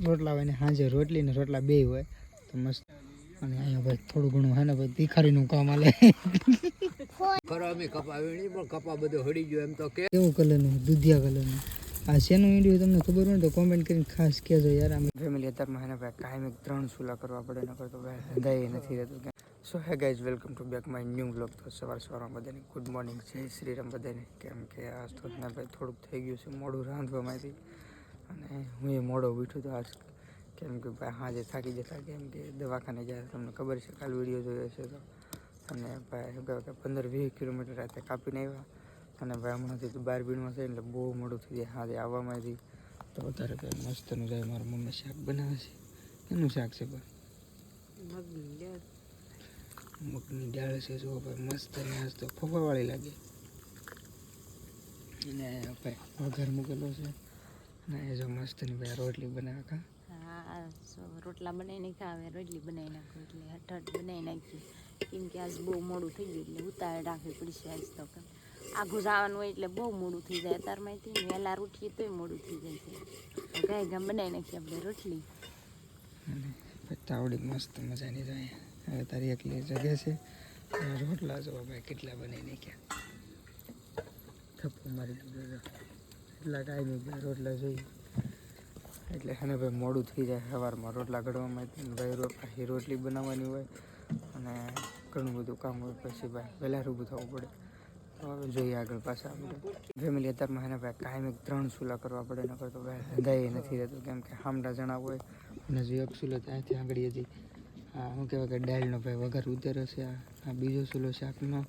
રોટલા હોય ને સાંજે રોટલી ને રોટલા બે હોય તો મસ્ત. અને અહીંયા ભાઈ થોડું ઘણું હે ને ભાઈ તીખારીનું કામ આલે. કપા વીણી પણ કપા બધો હળી ગયો એમ તો કે કેવું કલરનું દૂધિયા કલરનું. આ શેનું ઈંડ્યું તમને ખબર હોય ને તો કોમેન્ટ કરીને ખાસ કહેજો યાર. આમ ફેમિલી અત્યારમાં હે ને ભાઈ કાયમ 3 ચૂલા કરવા પડે નકર તો ભાઈ હંધાઈ નથી રહેતું. So hey guys welcome to back my new vlog. તો સવારમાં બધાને ગુડ મોર્નિંગ, જય શ્રી રામ બધાને. કેમ કે આજ તો ને ભાઈ થોડુંક થઈ ગયું છે મોડું રાંધવામાંથી અને હું એ મોડો ઉઠ્યો તો આજ. કેમ કે ભાઈ હાજે થાકી જતા, કેમ કે દવાખાને જાય તમને ખબર છે, કાલ વિડીયો જોયો છે તો. અને ભાઈ 15-20 કિલોમીટર રાતે કાપીને આવ્યા અને ભાઈ હમણાંથી તો 12 બીણમાં છે એટલે બહુ મોડું થઈ જાય હાજે આવવામાંથી. તો અત્યારે ભાઈ મસ્તનું જાય મારા મમ્મી શાક બનાવે છે. એનું શાક છે ભાઈ? મગની દાળ છે. જો ભાઈ મસ્ત આજ તો ફોફાવાળી લાગે. અને ભાઈ વઘાર મૂકેલો છે અને એ જો મસ્તની ભાઈ રોટલી બનાવે. કા રોટલા બનાવી નાખ્યા, હવે રોટલી બનાવી નાખું એટલે હઠ બનાવી નાખી. કેમ કે આજ બહુ મોડું થઈ ગયું એટલે ઉતારે રાખવી પડશે. આજ તો આઘું જવાનું હોય એટલે બહુ મોડું થઈ જાય. અત્યારમાંથી વહેલા ઉઠીએ તોય મોડું થઈ જાય છે. ગાય ગામ બનાવી નાખીએ આપણે રોટલી અને તાવડી મસ્ત મજાની જાય. હવે તારી એકલી જગ્યા છે. રોટલા જો ભાઈ કેટલા બનાવી નાખ્યા. થપ્પો મારી દીધો એટલા કાંઈ ભાઈ રોટલા જોઈએ એટલે એને ભાઈ મોડું થઈ જાય સવારમાં રોટલા ઘડવામાં. ભાઈ રોટલી બનાવવાની હોય અને ઘણું બધું કામ હોય. પછી ભાઈ વહેલા ઊભું થવું પડે. તો હવે જોઈએ આગળ પાછા આપણે ફેમિલી અત્યારમાં એને ભાઈ કાયમ 3 ચૂલા કરવા પડે નકર તો ભાઈ હંધાઈ નથી રહેતું. કેમ કે હામડા જણા હોય અને જો એક ચૂલો ત્યાંથી આગળ હજી શું કહેવાય કે દાળનો ભાઈ વઘાર ઉતર્યો છે. આ બીજો ચૂલો શાકનો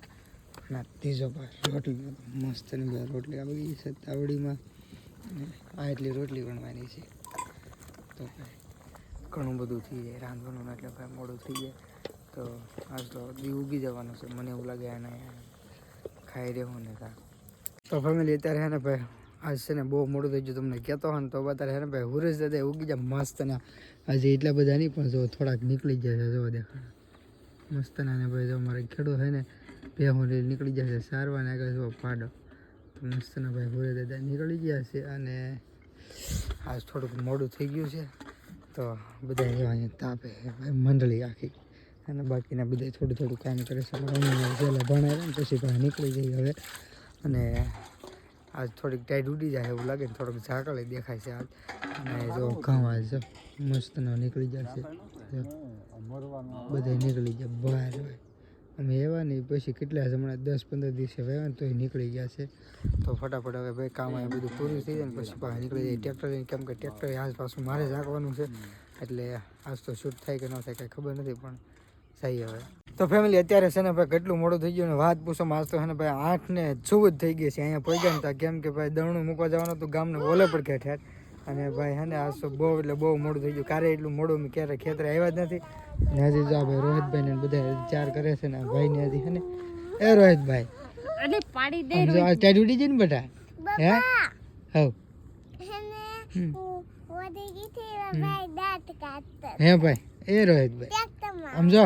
અને ત્રીજો ભાઈ રોટલીનો. મસ્તની ભાઈ રોટલી આવી છે તાવડીમાં અને આ એટલી રોટલી બનવાની છે. તો ભાઈ ઘણું બધું થઈ જાય રાંધવાનું એટલે ભાઈ મોડું થઈ જાય. તો આજ તો દી ઉગી જવાનું છે મને એવું લાગે. એને ખાઈ રહેવું ને કાં તો ફેમિલી અત્યારે હે ને ભાઈ આજ છે ને બહુ મોડું થઈ ગયું તમને કહેતો હોય ને તો અત્યારે હે ને ભાઈ હુરેશ દાદા ઉગી જાય મસ્ત. ને હજી એટલા બધા નહીં પણ જો થોડાક નીકળી જાય છે. જો દેખાડો મસ્ત ના ને ભાઈ જો મારે ખેડૂત હોય ને ભેહું નીકળી જાય છે સારવાને આગળ જો પાડો. તો મસ્ત ના ભાઈ હુરેશ દાદા નીકળી ગયા છે અને આજ થોડુંક મોડું થઈ ગયું છે. તો બધા અહીંયા તાપે ભાઈ મંડળી આખી અને બાકીના બધા થોડું કામ કરે છે. પહેલાં ભણાવે ને પછી ભાઈ નીકળી જઈએ હવે. અને આજ થોડીક ટાઈટ ઉડી જાય એવું લાગે ને થોડોક ઝાકળ દેખાય છે આજ. અને જો ઘઉં આજ જો મસ્તનો નીકળી જશે. બધા નીકળી જાય બહાર હોય અમે એવા નહીં પછી કેટલા હમણાં 10-15 દિવસે વહેવા ને તો એ નીકળી ગયા છે. તો ફટાફટ હવે ભાઈ કામ આ બધું પૂરું થઈ જાય ને પછી બહાર નીકળી જાય ટ્રેક્ટર. કેમ કે ટ્રેક્ટર આજ પાછું મારે જ હાંકવાનું છે એટલે આજ તો શૂટ થાય કે ન થાય કાંઈ ખબર નથી પણ સહી હવે. તો ફેમિલી અત્યારે છે ને ભાઈ કેટલું મોડું થઈ ગયું ને વાત પૂછો. આજ તો છે ને ભાઈ 8:14 થઈ ગઈ છે અહીંયા પહોંચ્યા ને. કેમ કે ભાઈ દરણું મૂકવા જવાનું હતું ગામને ઓલે પર કે ઠેર. અને ભાઈ હે ને આજ તો બહુ એટલે બહુ મોડું થઈ ગયું. ક્યારે એટલું મોડું મેં ક્યારે ખેતરે આવ્યા જ નથી. ને હજી જો ભાઈ રોહિતભાઈ ને બધા ચાર કરે છે ને ભાઈ ને હજી હે ને એ રોહિતભાઈ પાડી દે આ ટાઈટ ઉડી જાય ને બેટા. હે હવ હે ભાઈ એ રોહિતભાઈ સમજો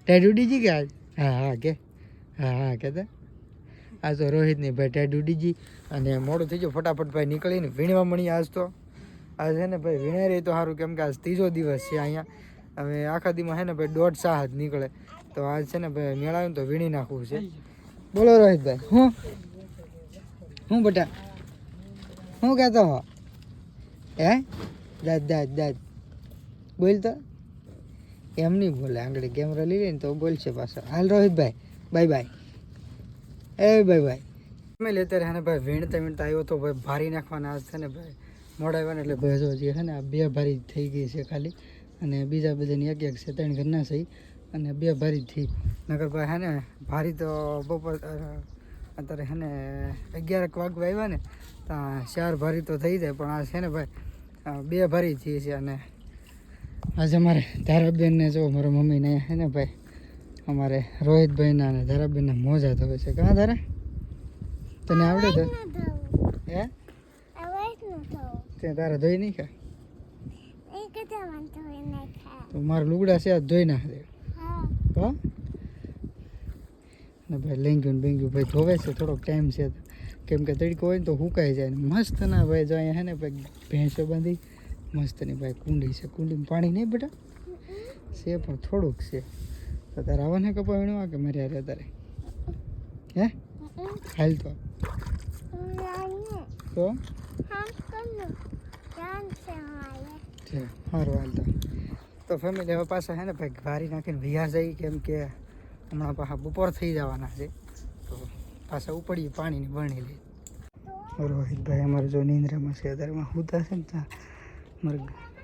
ટાઈટ ઉડી ગઈ કે આજ? હા કે હા કહેતા આજ તો રોહિતની ભાઈ ટાઈટ ઉડી ગઈ અને મોડું થઈ ગયું. ફટાફટ ભાઈ નીકળીને વીણવા મળી. આજ તો આજ છે ને ભાઈ વીણાઈ રહી તો સારું. કેમ કે આજ 3જો દિવસ છે અહીંયા. હવે આખા દીમાં છે ને ભાઈ 1.5 સાહ જ નીકળે. તો આજ છે ને ભાઈ મેળાવે ને તો વીણી નાખવું છે. બોલો રોહિતભાઈ હું બેટા શું કહેતો હો? હે દાદ બોલ તો. એમ નહીં બોલે આંગળી કેમેરા લઈ લઈને તો બોલશે પાછો. હાલ રોહિતભાઈ બાય બાય. એ બાય મેં લેતા રહ્યા ને ભાઈ વીણતા આવ્યો તો ભાઈ ભારી નાખવાના આજ છે ને ભાઈ મોડા આવ્યા ને એટલે ભાઈ જો જે છે ને આ 2 ભારી થઈ ગઈ છે ખાલી. અને બીજા બધાની એક છે 3 ઘરના છે અને 2 ભારી થઈ. નગર ભાઈ હે ને ભારી તો બપોર અત્યારે હે ને 11 વાગવા આવ્યા ને ત્યાં 4 ભારી તો થઈ જાય. પણ આ છે ને ભાઈ 2 ભારી થઈ છે. અને આજે અમારે ધારાબેનને જો મારા મમ્મીને હે ને ભાઈ અમારે રોહિતભાઈના અને ધારાબેનના મોજા થવે છે. કાં ધારા તને આવડે તો હે તે તારા ધોઈ નહીં ખા તો મારા લુગડા છે આ ધોઈ નાખે. હા ને ભાઈ લેંગ્યું બેંગ્યું ભાઈ ધોવે છે. થોડોક ટાઈમ છે કેમ કે તડકો હોય ને તો સુકાઈ જાય. મસ્ત ના ભાઈ જો અહીંયા હે ને ભાઈ ભેંસો બાંધી મસ્તની ભાઈ કુંડી છે. કુંડીમાં પાણી નહીં બેટા છે પણ થોડુંક છે. તો તારે આવવાને કપા વીણવા કે મારે યારે તારે હે હાલ તો સારું હાલ તો ફેમિલી હવે પાછા હે ને ભાઈ વારી નાખીને વિહાર જાય કેમ કે હમણાં પાછા બપોર થઈ જવાના છે તો પાછા ઉપડીએ પાણીની બરણી લઈ. રોહિતભાઈ અમારે જો નિંદ્રામાં છે અત્યારમાં હુતા છે ને ત્યાં મારે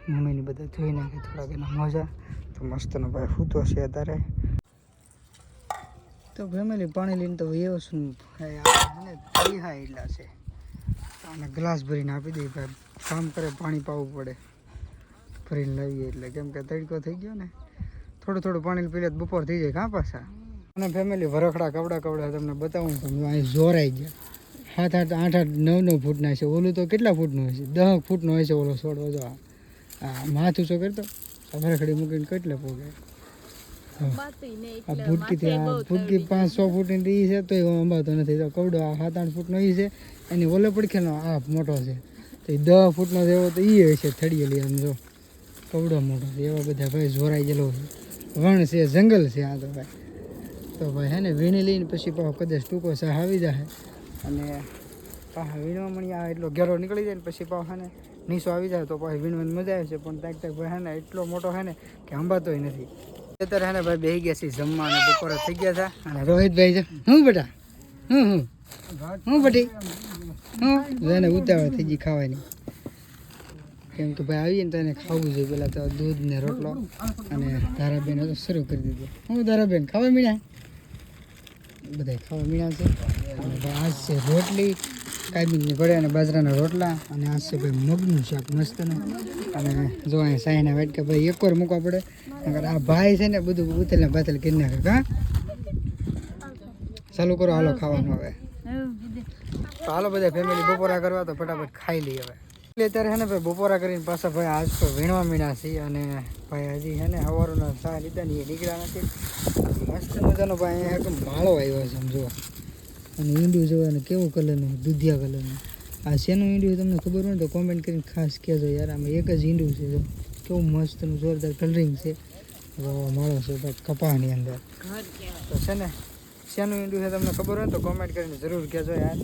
મમ્મીની બધા જોઈ નાખે થોડાક એના મજા તો મસ્તનો ભાઈ હૂતો છે અત્યારે. તો ફેમિલી પાણી લઈને તો એવો શું મને પૈસા એટલા છે અને ગ્લાસ ભરીને આપી દઈએ ભાઈ કામ કરે પાણી પાવું પડે ભરીને લાવીએ એટલે કેમ કે તડકો થઈ ગયો ને થોડું થોડું પાણી પીલે તો બપોર થઈ જાય કાં પાછા. અને ફેમિલી વરખડા કપડા તમને બતાવું તો અહીં જોરાઈ ગયા 7, 8, 8, 9 ફૂટના છે. ઓલું તો કેટલા ફૂટનું હોય છે 10 ફૂટનો હોય છે ઓલો છોડવો જો આ માથું શું કરતો વરખડી મૂકીને કેટલે પોગે આ ભૂટકી 500 ફૂટની એ છે તો એ અંબાતો નથી તો કવડો આ 7, 8 ફૂટનો એ છે એની ઓલે પડખેનો આ મોટો છે તો એ 10 ફૂટનો જેવો તો એ હોય છે થળિયેલી આમ જો કવડો મોટો છે. એવા બધા ભાઈ જોરાઈ ગયેલો છે વણ છે જંગલ છે આ તો ભાઈ હે ને વીણી લઈને પછી પાછો કદાચ ટૂંકો સાહ આવી જાય અને પાછા વીણવા મળી આવે એટલો ઘેરો નીકળી જાય ને પછી પાછો ને નીસો આવી જાય તો પાછી વીણવાની મજા આવે છે પણ તાક ભાઈ હે ને એટલો મોટો હે ને કે અંબાતોય નથી. અત્યારે હે ને ભાઈ બેસી ગયા છે જમવા અને બપોરે થઈ ગયા હતા અને રોહિતભાઈ છે હું બેટા હું બટી હું એને ઉતાવળ થઈ ગઈ ખાવાની કેમ કે ભાઈ આવીએ ને તો એને ખાવું જોઈએ પેલા તો દૂધ ને રોટલો અને ધારાબેન તો શરૂ કરી દીધું. હું ધારાબેન ખાવા મીણ્યા બધા ખાવા મીણ્યા છે અને ભાઈ આજ છે રોટલી કાયમીની ઘડે અને બાજરાના રોટલા અને આજ છે ભાઈ મગનું શાક મસ્તનું અને જો અહીંયા સાઈના વાટકા ભાઈ એકવાર મૂકવા પડે નકર આ ભાઈ છે ને બધું ઉતેલને બાતેલ કરી નાખે કાં ચાલુ કરો હાલો ખાવાનું હવે તો હાલો બધા ફેમિલી બપોરા કરવા તો ફટાફટ ખાઈ લઈએ હવે. એટલે અત્યારે છે ને ભાઈ બપોરા કરીને પાછા ભાઈ આજ તો વીણવા મીણા છીએ અને ભાઈ હજી છે ને સવારના ચા લીધા ને એ નીકળ્યા નથી. મસ્ત મજાનો ભાઈ અહીંયા માળો આવ્યો છે સમજો અને ઈંડું જોવાનું કેવું કલરનું દૂધિયા કલરનું આ શેનું ઈંડું તમને ખબર હોય ને તો કોમેન્ટ કરીને ખાસ કહેજો યાર. આમાં એક જ ઈંડું છે જો કેવું મસ્તનું જોરદાર કલરિંગ છે માળો છે ભાઈ કપાની અંદર તો છે ને શેનું ઈંડું છે તમને ખબર હોય ને તો કોમેન્ટ કરીને જરૂર કહેજો યાર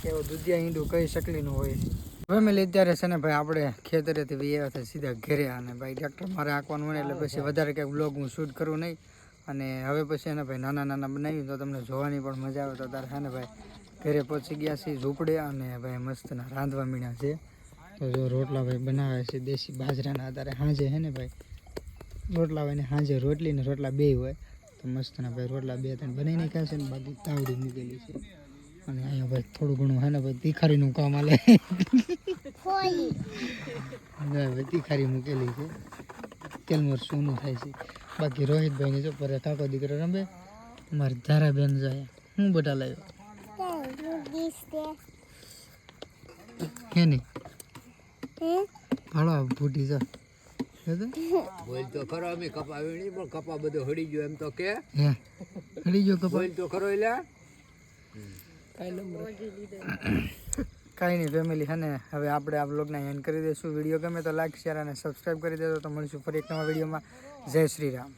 એવું દૂધિયા ઈંડું કઈ શકલીનું હોય છે. ફેમિલી અત્યારે છે ને ભાઈ આપણે ખેતરેથી આવ્યા હતા સીધા ઘરે અને ભાઈ ટ્રેક્ટર મારે આંકવાનું હોય એટલે પછી વધારે કંઈક બ્લોગ હું શૂટ કરું નહીં અને હવે પછી એને ભાઈ નાના બનાવી તો તમને જોવાની પણ મજા આવે. તો તારે છે ને ભાઈ ઘરે પહોંચી ગયા છીએ ઝૂંપડે અને ભાઈ મસ્તના રાંધવા મીણા છે તો જો રોટલા ભાઈ બનાવે છે દેશી બાજરાના. અત્યારે સાંજે છે ને ભાઈ રોટલા હોય ને સાંજે રોટલી ને રોટલા બે હોય તો મસ્તના ભાઈ રોટલા 2-3 બનાવી નાખ્યા છે ને બાકી તાવડી મૂકેલી છે અને અહીંયા ભાઈ થોડું ઘણું હે ને ભાઈ તીખારીનું કામ હાલે ભાઈ તીખારી મૂકેલી છે તેલમર સોનું થાય છે. બાકી રોહિતભાઈને જો પર કાકો દીકરો રમે મારી ધારાબેન જાય હું બટા લાવ્યો હે નહીં ભાડો ફૂટી જા બોલ તો ખરો અમે કપા વીણી પણ કપા બધો હળી ગયો એમ તો કે હે હળી ગયો કપા બોલ તો ખરો એટલે કાંઈ નહીં ફેમિલી છે ને હવે આપણે આ વ્લોગને એન્ડ કરી દઈશું. વિડીયો ગમે તો લાઈક શેર અને સબસ્ક્રાઈબ કરી દેજો. તો મળીશું ફરી એક નવા વિડીયોમાં. જય શ્રી રામ.